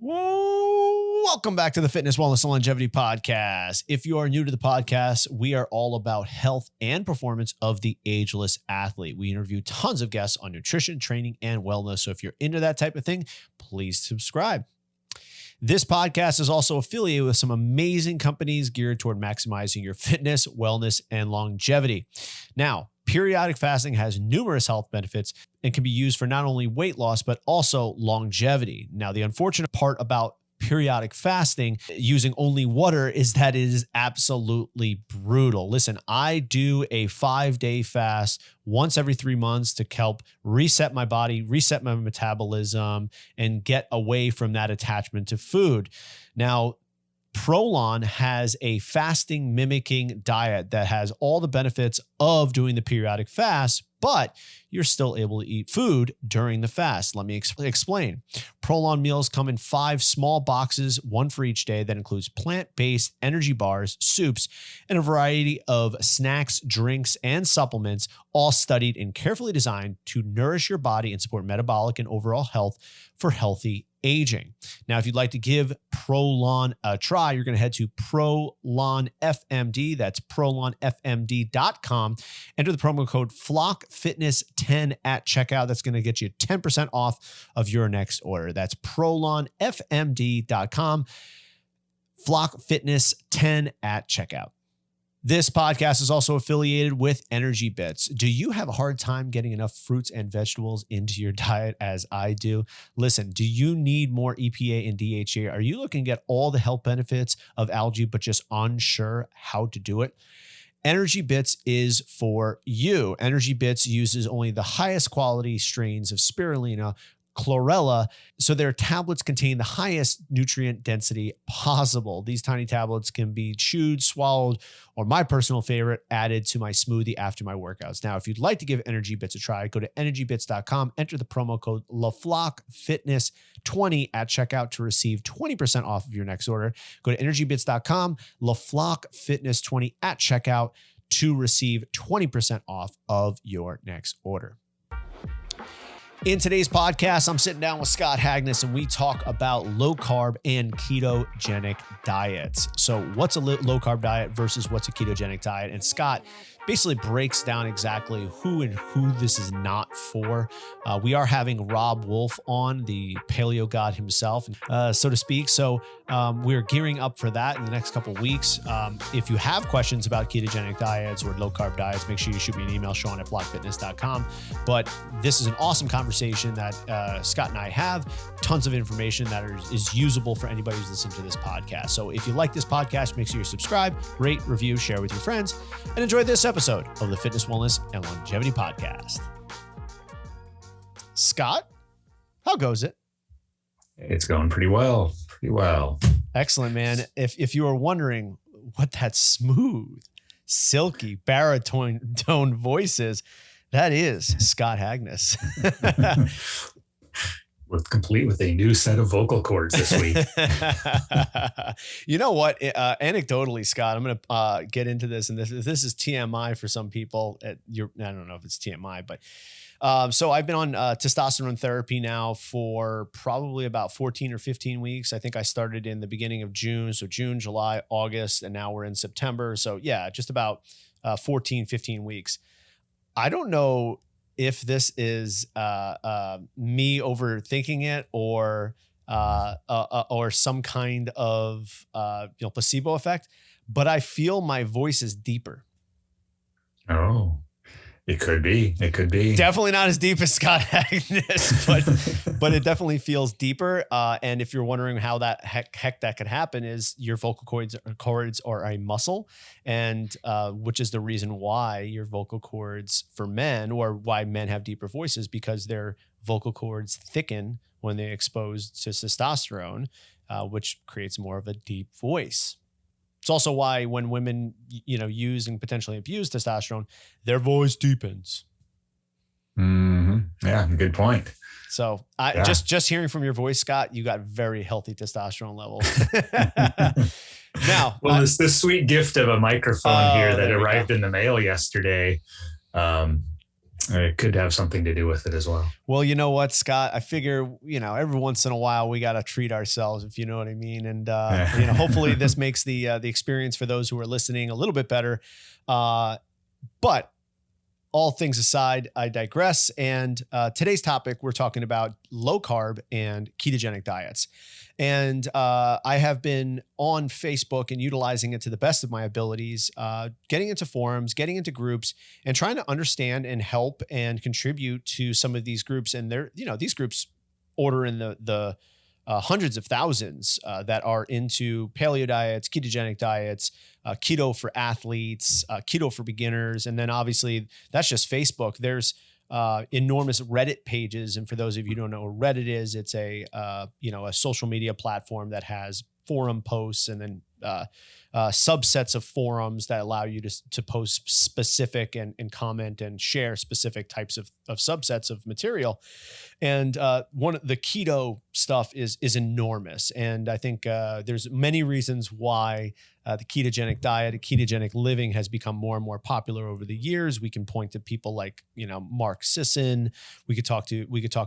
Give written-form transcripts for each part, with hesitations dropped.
Welcome back to the Fitness, Wellness, and Longevity Podcast. If you are new to the podcast, we are all about health and performance of the ageless athlete. We interview tons of guests on nutrition, training, and wellness. So if you're into that type of thing, please subscribe. This podcast is also affiliated with some amazing companies geared toward maximizing your fitness, wellness, and longevity. Now, periodic fasting has numerous health benefits and can be used for not only weight loss, but also longevity. Now, the unfortunate part about periodic fasting using only water is that it is absolutely brutal. Listen, I do a 5-day fast once every 3 months to help reset my body, reset my metabolism, and get away from that attachment to food. Now, Prolon has a fasting mimicking diet that has all the benefits of doing the periodic fast, but you're still able to eat food during the fast. Let me explain. Prolon meals come in 5 small boxes, one for each day, that includes plant-based energy bars, soups, and a variety of snacks, drinks, and supplements, all studied and carefully designed to nourish your body and support metabolic and overall health for healthy aging. Now, if you'd like to give Prolon a try, you're going to head to Prolon FMD. That's prolonfmd.com. Enter the promo code FlockFitness10 at checkout. That's going to get you 10% off of your next order. That's prolonfmd.com. FlockFitness10 at checkout. This podcast is also affiliated with ENERGYbits. Do you have a hard time getting enough fruits and vegetables into your diet as I do? Listen, do you need more EPA and DHA? Are you looking to get all the health benefits of algae, but just unsure how to do it? ENERGYbits is for you. ENERGYbits uses only the highest quality strains of spirulina, chlorella, so their tablets contain the highest nutrient density possible. These tiny tablets can be chewed, swallowed, or my personal favorite, added to my smoothie after my workouts. Now, if you'd like to give ENERGYbits a try, go to ENERGYbits.com, enter the promo code LaFlockFitness20 at checkout to receive 20% off of your next order. Go to ENERGYbits.com, LaFlockFitness20 at checkout to receive 20% off of your next order. In today's podcast, I'm sitting down with Scott Hagnes and we talk about low carb and ketogenic diets. So what's a low carb diet versus what's a ketogenic diet? And Scott basically breaks down exactly who and who this is not for. We are having Rob Wolf on, the paleo god himself, so to speak. So we're gearing up for that in the next couple of weeks. If you have questions about ketogenic diets or low carb diets, make sure you shoot me an email, Sean@flockfitness.com. But this is an awesome conversation that Scott and I have. Tons of information that is usable for anybody who's listening to this podcast. So if you like this podcast, make sure you subscribe, rate, review, share with your friends, and enjoy this episode of the Fitness, Wellness, and Longevity Podcast. Scott, how goes it? It's going pretty well. Pretty well. Excellent, man. If you are wondering what that smooth, silky, baritone voice is, that is Scott Hagnes. We're complete with a new set of vocal cords this week. You know what? Anecdotally, Scott, I'm going to get into this, and this is TMI for some people. I don't know if it's TMI, but so I've been on testosterone therapy now for probably about 14 or 15 weeks. I think I started in the beginning of June. So June, July, August, and now we're in September. So yeah, just about 14, 15 weeks. I don't know if this is me overthinking it or some kind of placebo effect, but I feel my voice is deeper. Oh, it could be. It could be. Definitely not as deep as Scott Hagnes, but it definitely feels deeper. And if you're wondering how that heck that could happen, is your vocal cords are a muscle, and which is the reason why your vocal cords for men, or why men have deeper voices, because their vocal cords thicken when they're exposed to testosterone, which creates more of a deep voice. It's also why when women, use and potentially abuse testosterone, their voice deepens. Mm-hmm. Yeah, good point. So just hearing from your voice, Scott, you got very healthy testosterone levels. Now, it's the sweet gift of a microphone here that arrived in the mail yesterday. It could have something to do with it as well. Well, you know what, Scott? I figure, every once in a while we got to treat ourselves, if you know what I mean. And, hopefully this makes the experience for those who are listening a little bit better. But all things aside, I digress. And today's topic, we're talking about low carb and ketogenic diets. And I have been on Facebook and utilizing it to the best of my abilities, getting into forums, getting into groups, and trying to understand and help and contribute to some of these groups. And these groups order in the hundreds of thousands that are into paleo diets, ketogenic diets, keto for athletes, keto for beginners. And then obviously that's just Facebook. There's enormous Reddit pages. And for those of you who don't know what Reddit is, it's a social media platform that has forum posts and then subsets of forums that allow you to post specific and comment and share specific types of subsets of material. And one of the keto stuff is enormous. And I think there's many reasons why the ketogenic diet, ketogenic living has become more and more popular over the years. We can point to people like, Mark Sisson. We could talk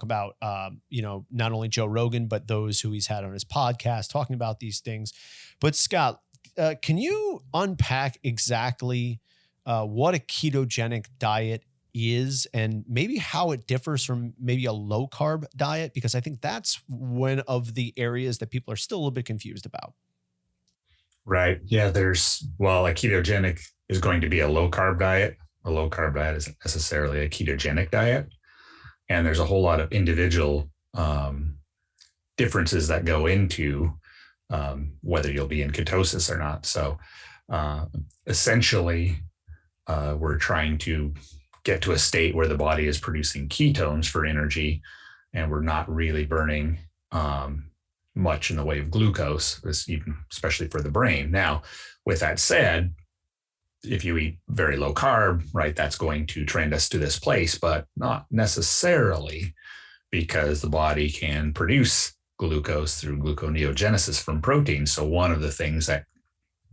about, not only Joe Rogan, but those who he's had on his podcast talking about these things. But Scott, can you unpack exactly what a ketogenic diet is and maybe how it differs from maybe a low carb diet? Because I think that's one of the areas that people are still a little bit confused about. Right. Yeah. a ketogenic is going to be a low carb diet. A low carb diet isn't necessarily a ketogenic diet. And there's a whole lot of individual differences that go into whether you'll be in ketosis or not. So essentially, we're trying to get to a state where the body is producing ketones for energy, and we're not really burning much in the way of glucose, especially for the brain. Now, with that said, if you eat very low carb, right, that's going to trend us to this place, but not necessarily, because the body can produce glucose through gluconeogenesis from protein. So one of the things that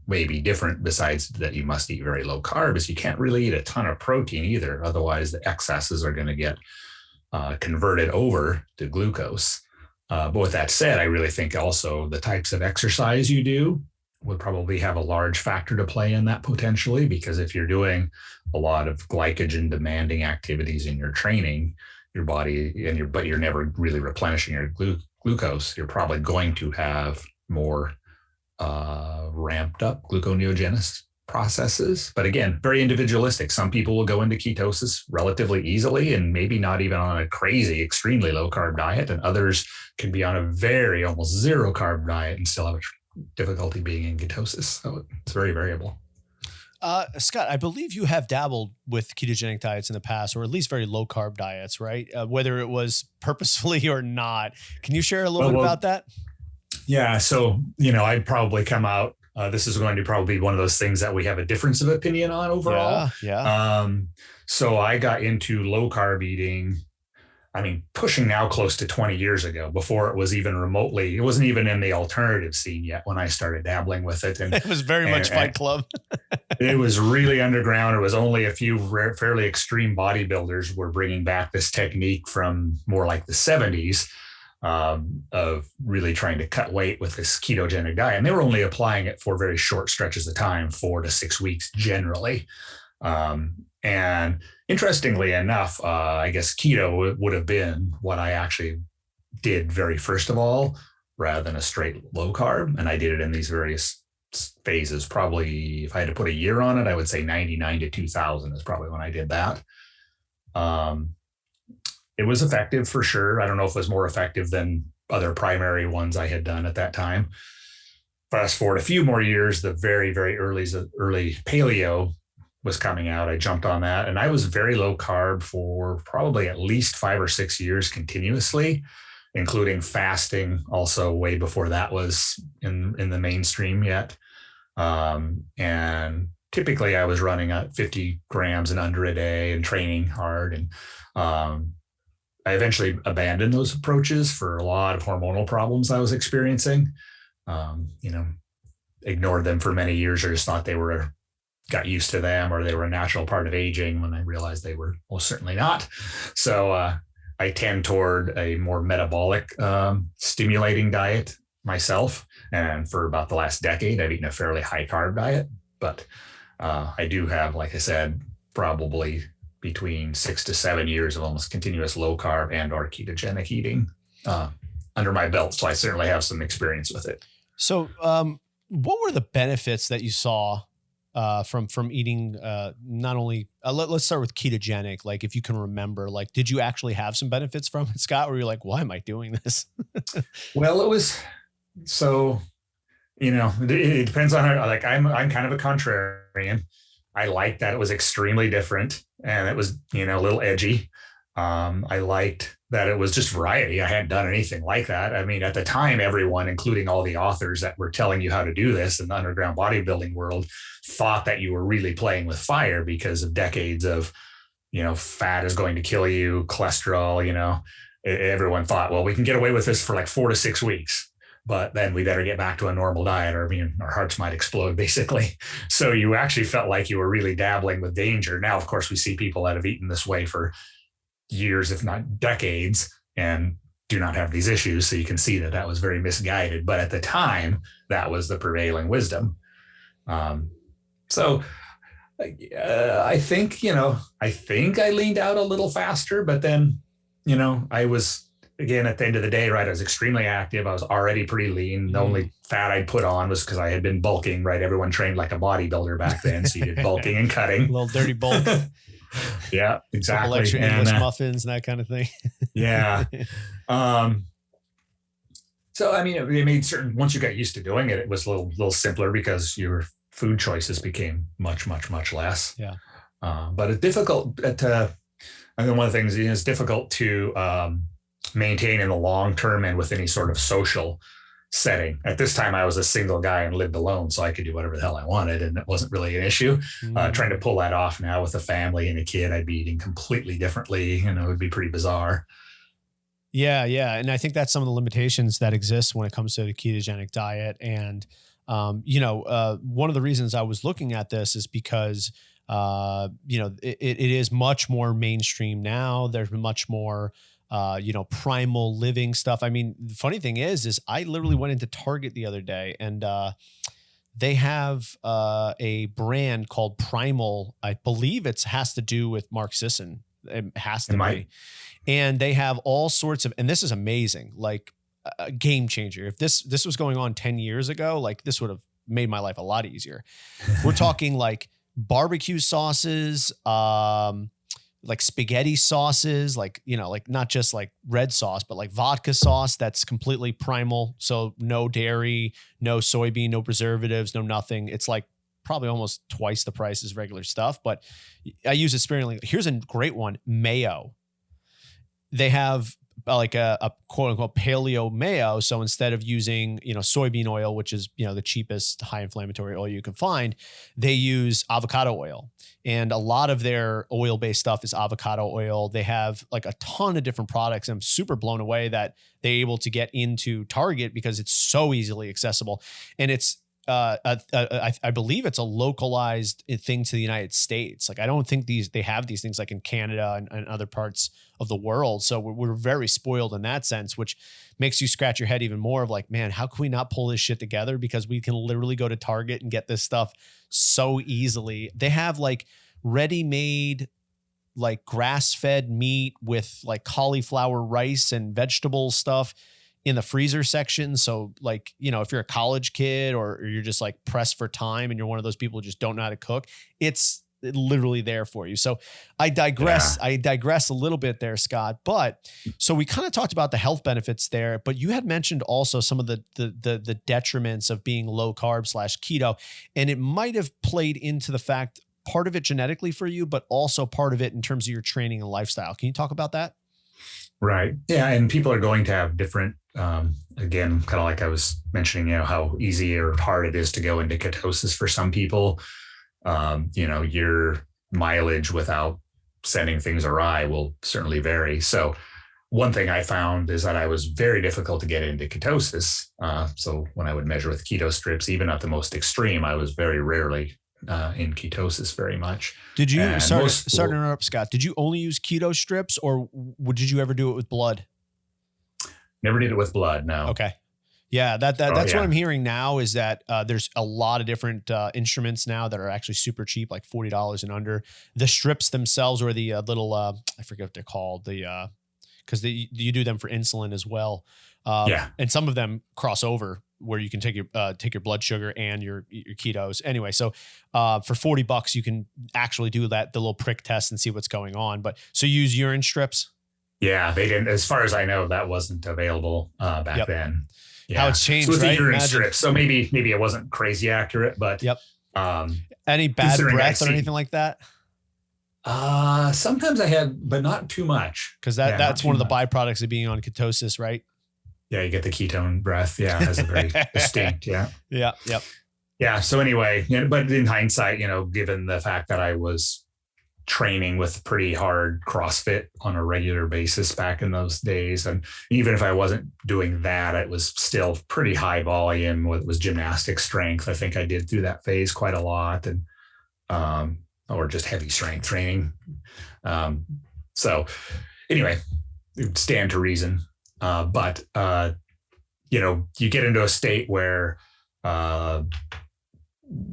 may be different, besides that you must eat very low carb, is you can't really eat a ton of protein either. Otherwise, the excesses are going to get converted over to glucose. But with that said, I really think also the types of exercise you do would probably have a large factor to play in that potentially, because if you're doing a lot of glycogen demanding activities in your training, your body but you're never really replenishing your glucose, you're probably going to have more ramped up gluconeogenesis processes. But again, very individualistic. Some people will go into ketosis relatively easily and maybe not even on a crazy, extremely low carb diet. And others can be on a very almost zero carb diet and still have difficulty being in ketosis. So it's very variable. Scott, I believe you have dabbled with ketogenic diets in the past, or at least very low carb diets, right? Whether it was purposefully or not. Can you share a little bit about that? Yeah. So, I'd probably come out. This is going to probably be one of those things that we have a difference of opinion on overall. Yeah. So I got into low carb eating, pushing now close to 20 years ago, before it was even remotely, it wasn't even in the alternative scene yet when I started dabbling with it. And it was very much Fight Club. It was really underground. It was only a few fairly extreme bodybuilders were bringing back this technique from more like the 70s. Of really trying to cut weight with this ketogenic diet. And they were only applying it for very short stretches of time, 4 to 6 weeks generally. And interestingly enough, I guess keto would have been what I actually did very first of all, rather than a straight low carb. And I did it in these various phases. Probably if I had to put a year on it, I would say 99 to 2000 is probably when I did that. It was effective for sure. I don't know if it was more effective than other primary ones I had done at that time. Fast forward a few more years, the very, very early paleo was coming out. I jumped on that, and I was very low carb for probably at least 5 or 6 years continuously, including fasting also way before that was in the mainstream yet. And typically I was running at 50 grams and under a day and training hard. And I eventually abandoned those approaches for a lot of hormonal problems I was experiencing. Ignored them for many years, or just thought they were got used to them, or they were a natural part of aging, when I realized they were most certainly not. So I tend toward a more metabolic stimulating diet myself. And for about the last decade, I've eaten a fairly high carb diet. But I do have, like I said, probably between 6 to 7 years of almost continuous low carb and or ketogenic eating under my belt. So I certainly have some experience with it. So what were the benefits that you saw from eating not only, let's start with ketogenic. Like, if you can remember, like, did you actually have some benefits from it, Scott? Or you're like, why am I doing this? Well, it was, so, it depends on how, like, I'm kind of a contrarian. I liked that it was extremely different and it was, a little edgy. I liked that it was just variety. I hadn't done anything like that. I mean, at the time, everyone, including all the authors that were telling you how to do this in the underground bodybuilding world, thought that you were really playing with fire because of decades of, fat is going to kill you, cholesterol, everyone thought, well, we can get away with this for like 4 to 6 weeks, but then we better get back to a normal diet, or our hearts might explode, basically. So you actually felt like you were really dabbling with danger. Now, of course, we see people that have eaten this way for years, if not decades, and do not have these issues. So you can see that that was very misguided. But at the time, that was the prevailing wisdom. So I think, I leaned out a little faster, but then, I was, again, at the end of the day, right, I was extremely active. I was already pretty lean. The only fat I'd put on was because I had been bulking, right? Everyone trained like a bodybuilder back then. So you did bulking and cutting. A little dirty bulk. Yeah, exactly. Couple extra English muffins and that kind of thing. Yeah. So, I mean, it made certain, once you got used to doing it, it was a little simpler because your food choices became much, much, much less. Yeah. But it's difficult to, I think one of the things is difficult to maintain in the long term and with any sort of social setting. At this time, I was a single guy and lived alone, so I could do whatever the hell I wanted, and it wasn't really an issue. Trying to pull that off now with a family and a kid, I'd be eating completely differently. It would be pretty bizarre. Yeah. And I think that's some of the limitations that exist when it comes to the ketogenic diet. And, one of the reasons I was looking at this is because, it is much more mainstream now. There's been much more Primal Living stuff. I mean, the funny thing is I literally went into Target the other day, and they have a brand called Primal. I believe it has to do with Mark Sisson. It has to be. And they have all sorts of, and this is amazing, like a game changer. If this was going on 10 years ago, like this would have made my life a lot easier. We're talking like barbecue sauces, like spaghetti sauces, like not just like red sauce, but like vodka sauce that's completely primal. So no dairy, no soybean, no preservatives, no nothing. It's like probably almost twice the price as regular stuff, but I use it sparingly. Here's a great one, mayo. They have like a quote unquote paleo mayo. So instead of using, soybean oil, which is, the cheapest high inflammatory oil you can find, they use avocado oil. And a lot of their oil-based stuff is avocado oil. They have like a ton of different products. I'm super blown away that they're able to get into Target because it's so easily accessible. And it's, I believe it's a localized thing to the United States. Like, I don't think they have these things like in Canada and other parts of the world. So we're very spoiled in that sense, which makes you scratch your head even more of like, man, how can we not pull this shit together? Because we can literally go to Target and get this stuff so easily. They have like ready-made, like grass-fed meat with like cauliflower rice and vegetable stuff in the freezer section. So like, if you're a college kid or you're just like pressed for time and you're one of those people who just don't know how to cook, it's literally there for you. So I digress. Yeah. I digress a little bit there, Scott, but so we kind of talked about the health benefits there, but you had mentioned also some of the detriments of being low carb / keto. And it might've played into the fact, part of it genetically for you, but also part of it in terms of your training and lifestyle. Can you talk about that? Right. Yeah. And people are going to have different, again, kind of like I was mentioning, how easy or hard it is to go into ketosis for some people. Your mileage without sending things awry will certainly vary. So one thing I found is that I was very difficult to get into ketosis. So when I would measure with keto strips, even at the most extreme, I was very rarely in ketosis very much. Did you, sorry to interrupt, Scott, did you only use keto strips, or did you ever do it with blood? Never did it with blood, no. Okay. Yeah, that's what I'm hearing now, is that there's a lot of different instruments now that are actually super cheap, like $40 and under. The strips themselves, or the little, I forget what they're called, because you do them for insulin as well. And some of them cross over where you can take your blood sugar and your ketos. Anyway, so for $40, you can actually do the little prick test and see what's going on. But so you use urine strips? Yeah, they didn't, as far as I know, that wasn't available back then. Yeah. How it's changed, so right? Urine strips. So maybe it wasn't crazy accurate, but any bad breath or anything like that? Sometimes I had, but not too much. Because that's one of the byproducts of being on ketosis, right? Yeah, you get the ketone breath. Yeah, as a very distinct. Yeah. Yeah. Yep. Yeah. So anyway, but in hindsight, given the fact that I was training with pretty hard CrossFit on a regular basis back in those days, and even if I wasn't doing that, it was still pretty high volume. It was gymnastic strength. I think I did through that phase quite a lot, and or just heavy strength training. So anyway, it would stand to reason. But you get into a state where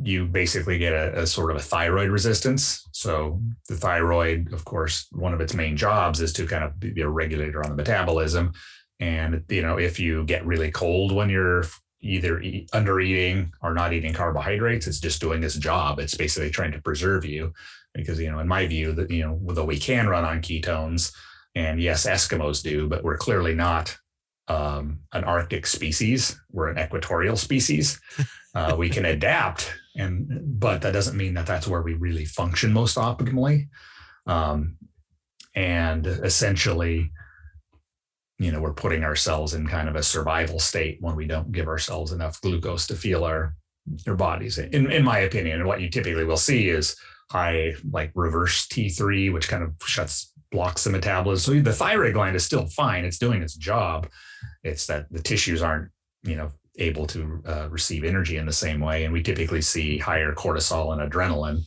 you basically get a sort of a thyroid resistance. So the thyroid, of course, one of its main jobs is to kind of be a regulator on the metabolism. And, if you get really cold when you're either under eating or not eating carbohydrates, it's just doing its job. It's basically trying to preserve you, because, in my view, that, though we can run on ketones, and yes, Eskimos do, but we're clearly not an Arctic species. We're an equatorial species. We can adapt, but that doesn't mean that that's where we really function most optimally. And essentially, we're putting ourselves in kind of a survival state when we don't give ourselves enough glucose to fuel our bodies. In my opinion, and what you typically will see is high, like reverse T3, which kind of blocks the metabolism. So the thyroid gland is still fine. It's doing its job. It's that the tissues aren't, able to receive energy in the same way. And we typically see higher cortisol and adrenaline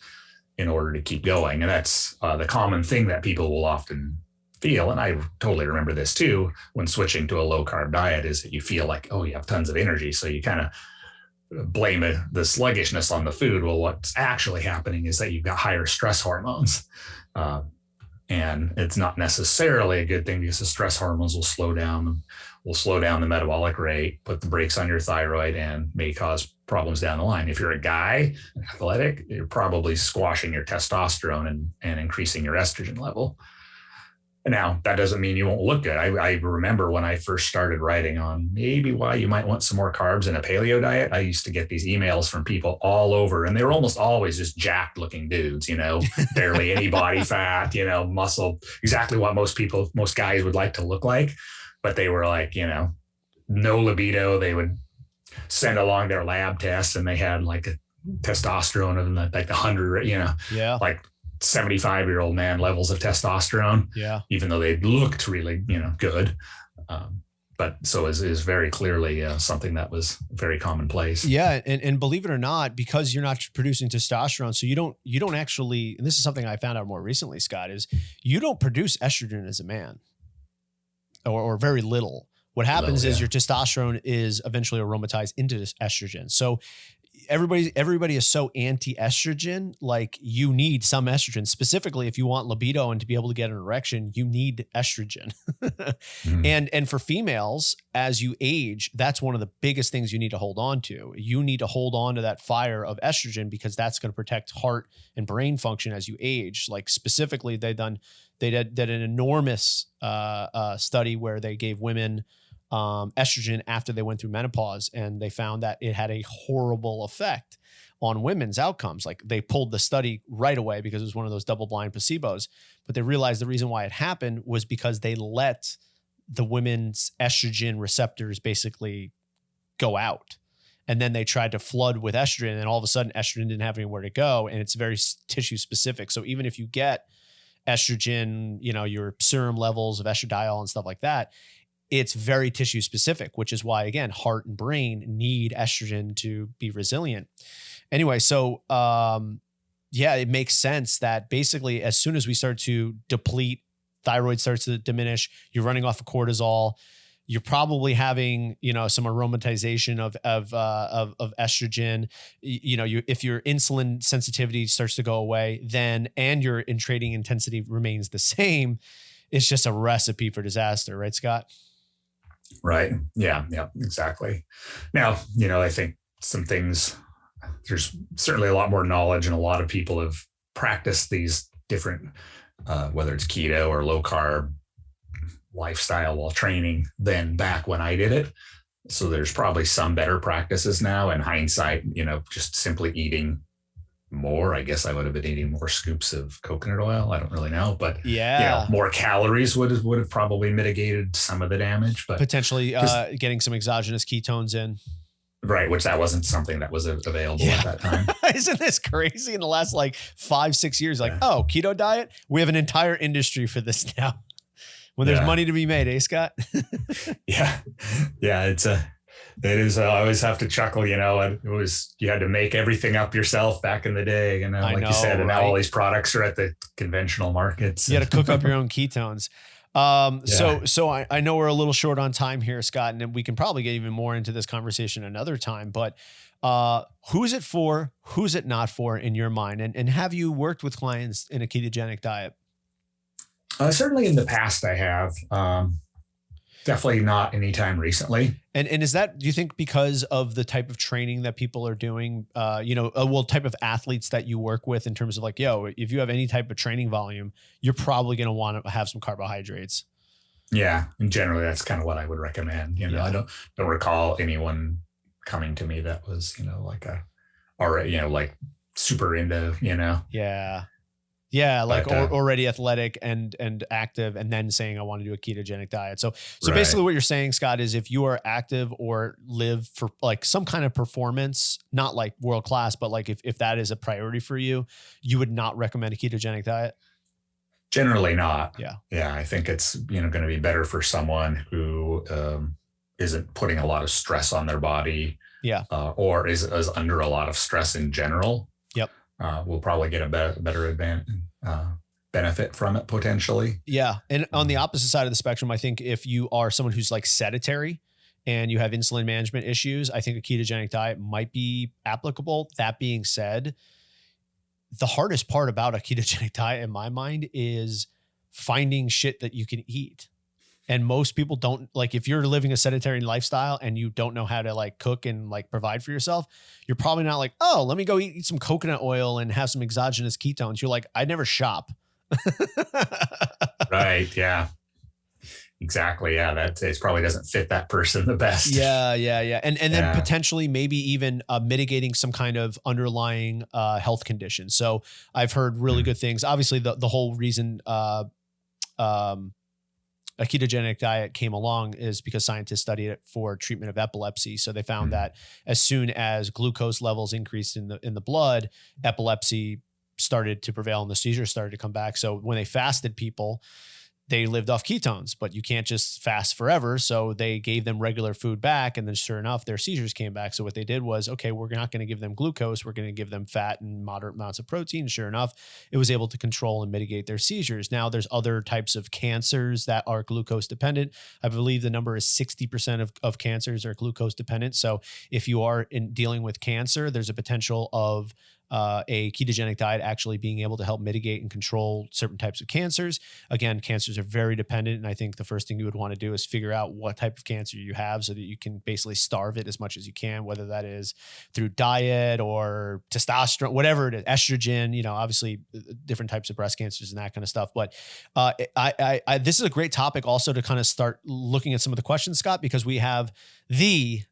in order to keep going. And that's the common thing that people will often feel. And I totally remember this too, when switching to a low carb diet, is that you feel like, oh, you have tons of energy. So you kind of blame the sluggishness on the food. Well, what's actually happening is that you've got higher stress hormones. And it's not necessarily a good thing, because the stress hormones will slow down the metabolic rate, put the brakes on your thyroid, and may cause problems down the line. If you're a guy, athletic, you're probably squashing your testosterone and increasing your estrogen level. Now, that doesn't mean you won't look good. I remember when I first started writing on maybe why you might want some more carbs in a paleo diet, I used to get these emails from people all over, and they were almost always just jacked looking dudes, barely any body fat, muscle, exactly what most guys would like to look like. But they were like, no libido. They would send along their lab tests, and they had like a testosterone of like 100, like 75-year-old man levels of testosterone, even though they looked really, good. But so is very clearly something that was very commonplace. Yeah. And believe it or not, because you're not producing testosterone, so you don't actually, and this is something I found out more recently, Scott, is you don't produce estrogen as a man, or very little. What happens is your testosterone is eventually aromatized into this estrogen. So everybody is so anti-estrogen, like you need some estrogen. Specifically, if you want libido and to be able to get an erection, you need estrogen. And for females, as you age, that's one of the biggest things you need to hold on to. You need to hold on to that fire of estrogen, because that's going to protect heart and brain function as you age. Like specifically, they did an enormous study where they gave women estrogen after they went through menopause, and they found that it had a horrible effect on women's outcomes. Like they pulled the study right away because it was one of those double-blind placebos, but they realized the reason why it happened was because they let the women's estrogen receptors basically go out. And then they tried to flood with estrogen, and all of a sudden estrogen didn't have anywhere to go, and it's very tissue specific. So even if you get estrogen, your serum levels of estradiol and stuff like that, it's very tissue specific, which is why, again, heart and brain need estrogen to be resilient. Anyway, so yeah, it makes sense that basically as soon as we start to deplete, thyroid starts to diminish, you're running off of cortisol, you're probably having, some aromatization of estrogen. If your insulin sensitivity starts to go away, then, and your training intensity remains the same, it's just a recipe for disaster, right, Scott? Right. Yeah, exactly. Now, I think some things, there's certainly a lot more knowledge, and a lot of people have practiced these different, whether it's keto or low carb lifestyle while training than back when I did it. So there's probably some better practices now. In hindsight, just simply eating more. I guess I would have been eating more scoops of coconut oil. I don't really know, but more calories would have probably mitigated some of the damage, but potentially getting some exogenous ketones in. Right. Which that wasn't something that was available at that time. Isn't this crazy? In the last 5-6 years, keto diet, we have an entire industry for this now. When there's money to be made, eh, Scott? Yeah. It is. I always have to chuckle, it was, you had to make everything up yourself back in the day, like you said, and now all these products are at the conventional markets. You got to cook up your own ketones. So I know we're a little short on time here, Scott, and we can probably get even more into this conversation another time, but who's it for? Who's it not for in your mind? And have you worked with clients in a ketogenic diet? Certainly in the past I have, definitely not anytime recently. And is that, do you think because of the type of training that people are doing, type of athletes that you work with in terms of if you have any type of training volume, you're probably going to want to have some carbohydrates. Yeah. And generally that's kind of what I would recommend. I don't recall anyone coming to me that was, super into, Yeah. Yeah, already athletic and active, and then saying I want to do a ketogenic diet. So basically what you're saying, Scott, is if you are active or live for some kind of performance, not world class, but if that is a priority for you, you would not recommend a ketogenic diet? Generally not. Yeah. Yeah. I think it's, going to be better for someone who isn't putting a lot of stress on their body. Yeah. Or is under a lot of stress in general. Yep. We'll probably get a better benefit from it potentially. Yeah. And on the opposite side of the spectrum, I think if you are someone who's sedentary and you have insulin management issues, I think a ketogenic diet might be applicable. That being said, the hardest part about a ketogenic diet in my mind is finding shit that you can eat. And most people don't, if you're living a sedentary lifestyle and you don't know how to cook and provide for yourself, you're probably not let me go eat some coconut oil and have some exogenous ketones. You're I never shop. Right. Yeah, exactly. Yeah. It probably doesn't fit that person the best. Yeah. And then potentially maybe even mitigating some kind of underlying health condition. So I've heard really good things. Obviously the whole reason, a ketogenic diet came along is because scientists studied it for treatment of epilepsy. So they found that as soon as glucose levels increased in the blood, epilepsy started to prevail and the seizures started to come back. So when they fasted people, they lived off ketones, but you can't just fast forever. So they gave them regular food back, and then sure enough, their seizures came back. So what they did was, okay, we're not going to give them glucose. We're going to give them fat and moderate amounts of protein. Sure enough, it was able to control and mitigate their seizures. Now there's other types of cancers that are glucose dependent. I believe the number is 60% of cancers are glucose dependent. So if you are dealing with cancer, there's a potential of a ketogenic diet actually being able to help mitigate and control certain types of cancers. Again, cancers are very dependent. And I think the first thing you would want to do is figure out what type of cancer you have so that you can basically starve it as much as you can, whether that is through diet or testosterone, whatever it is, estrogen, obviously different types of breast cancers and that kind of stuff. But this is a great topic also to kind of start looking at some of the questions, Scott, because we have the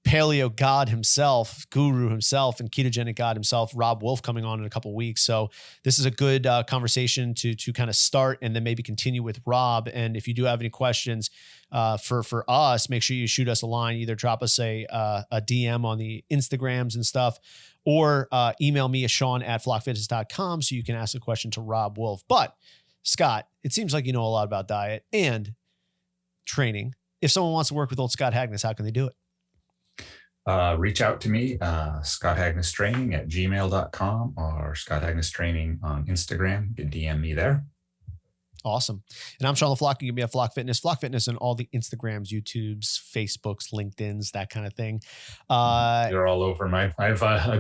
paleo god himself, guru himself, and ketogenic god himself, Rob Wolf, coming on in a couple of weeks. So this is a good conversation to kind of start and then maybe continue with Rob. And if you do have any questions for us, make sure you shoot us a line, either drop us a DM on the Instagrams and stuff, or email me at Sean@flockfitness.com so you can ask a question to Rob Wolf. But Scott, it seems like you know a lot about diet and training. If someone wants to work with old Scott Hagness, how can they do it? Reach out to me, scottagnestraining@gmail.com or Scott Agnes Training on Instagram. You can DM me there. Awesome. And I'm Sean LaFlock. You can be at Flock Fitness on all the Instagrams, YouTubes, Facebooks, LinkedIn's, that kind of thing. You're all over I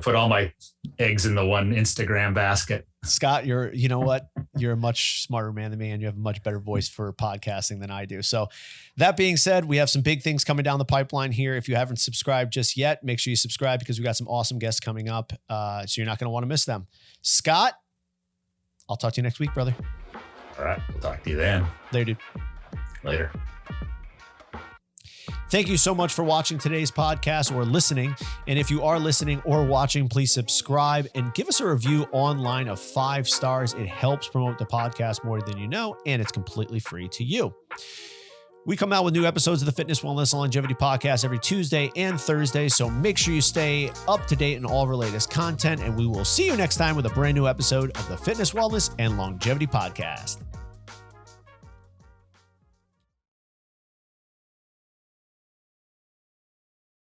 put all my eggs in the one Instagram basket. Scott, you know what? You're a much smarter man than me, and you have a much better voice for podcasting than I do. So that being said, we have some big things coming down the pipeline here. If you haven't subscribed just yet, make sure you subscribe because we got some awesome guests coming up. So you're not going to want to miss them. Scott, I'll talk to you next week, brother. All right. We'll talk to you then. Later, dude. Later. Thank you so much for watching today's podcast or listening. And if you are listening or watching, please subscribe and give us a review online of 5 stars. It helps promote the podcast more than you know, and it's completely free to you. We come out with new episodes of the Fitness, Wellness, and Longevity Podcast every Tuesday and Thursday. So make sure you stay up to date in all of our latest content, and we will see you next time with a brand new episode of the Fitness, Wellness, and Longevity Podcast.